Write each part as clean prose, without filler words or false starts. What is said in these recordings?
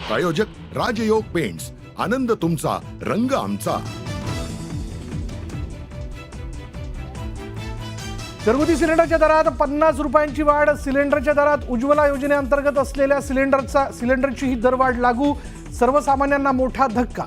प्रायोजक राजयोग पेंट्स, आनंद तुमचा, रंग आमचा। घरगुती सिलेंडरच्या दरात 50 रुपयांची वाढ। सिलेंडरच्या दरात उज्ज्वला योजनेअंतर्गत असलेल्या सिलेंडरची ही दरवाढ लागू। सर्वसामान्यांना मोठा धक्का।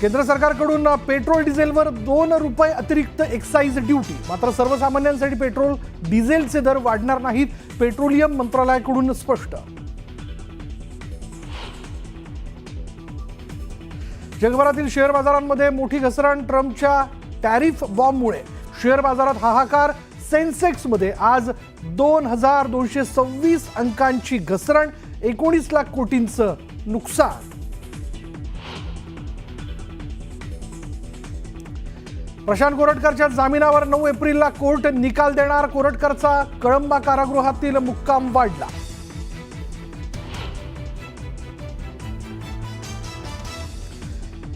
केंद्र सरकारकडून पेट्रोल डिझेलवर 2 रुपये अतिरिक्त एक्साइज ड्यूटी। मात्र सर्वसामान्यांसाठी पेट्रोल डिझेलचे दर वाढणार नाहीत, पेट्रोलियम मंत्रालयाकडून स्पष्ट। जगभरातील शेअर बाजारांमध्ये मोठी घसरण। ट्रम्पच्या टॅरिफ बॉम्बमुळे शेअर बाजारात हाहाकार। सेन्सेक्समध्ये आज 2226 अंकांची घसरण, 19 लाख कोटींचं नुकसान। प्रशांत कोरटकरच्या जामिनावर 9 एप्रिलला कोर्ट निकाल देणार। कोरटकरचा कळंबा कारागृहातील मुक्काम वाढला।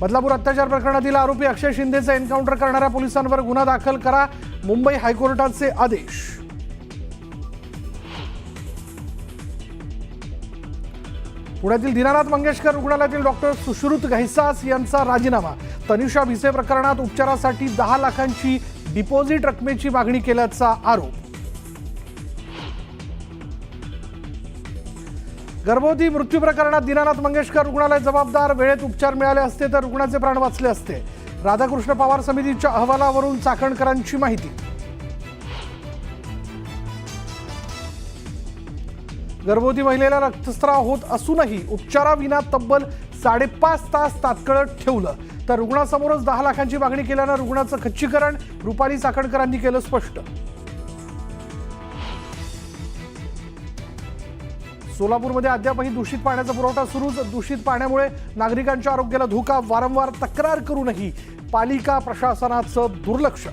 बदलापूर अत्याचार प्रकरणातील आरोपी अक्षय शिंदेचा एन्काउंटर करणाऱ्या पोलिसांवर गुन्हा दाखल करा, मुंबई हायकोर्टाचे आदेश। पुण्यातील दीनानाथ मंगेशकर रुग्णालयातील डॉक्टर सुश्रुत घैसास यांचा राजीनामा। तनिषा भिसे प्रकरणात उपचारासाठी 10 लाखांची डिपॉझिट रकमेची मागणी केल्याचा आरोप। गर्भवती मृत्यू प्रकरणात दीनानाथ मंगेशकर रुग्णालय जबाबदार। वेळेत उपचार मिळाले असते तर रुग्णाचे प्राण वाचले असते। राधाकृष्ण पवार समितीच्या अहवालावरून चाकणकरांची माहिती। गर्भवती महिलेला रक्तस्राव होत असूनही उपचाराविना तब्बल 5.5 तास तात्काळ ठेवलं, तर रुग्णासमोरच 10 लाखांची मागणी केल्यानं रुग्णाचं खच्चीकरण। रुपाली चाकणकरांनी केलं स्पष्ट। सोलापूरमध्ये अद्यापही दूषित पाण्याचा पुरवठा सुरूच। दूषित पाण्यामुळे नागरिकांच्या आरोग्याला धोका। वारंवार तक्रार करूनही पालिका प्रशासनाचं दुर्लक्ष।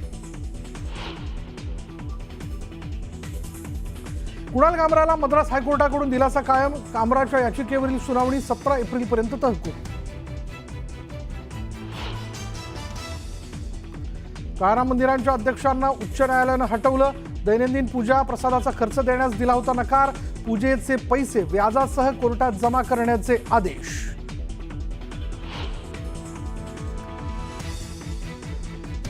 कुणाल कामराला मद्रास हायकोर्टाकडून दिलासा कायम। कामराच्या याचिकेवरील सुनावणी 17 एप्रिलपर्यंत तहकूब। काळाराम मंदिरांच्या अध्यक्षांना उच्च न्यायालयानं हटवलं। दैनंदिन पूजा प्रसादाचा खर्च देण्यास दिला होता नकार। पूजेचे पैसे व्याजासह कोर्टात जमा करण्याचे आदेश।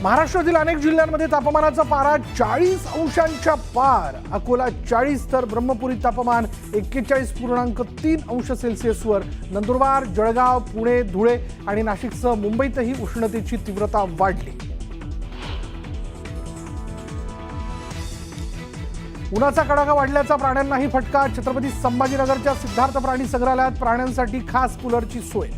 महाराष्ट्रातील अनेक जिल्ह्यांमध्ये तापमानाचा पारा 40 अंशांच्या पार। अकोला 40 तर ब्रह्मपुरी तापमान 41.3 अंश सेल्सिअसवर। नंदुरबार, जळगाव, पुणे, धुळे आणि नाशिकसह मुंबईतही उष्णतेची तीव्रता वाढली। उन्हाचा कडाका वाढल्याचा प्राण्यांनाही फटका। छत्रपती संभाजीनगरच्या सिद्धार्थ प्राणी संग्रहालयात प्राण्यांसाठी खास कूलरची सोय।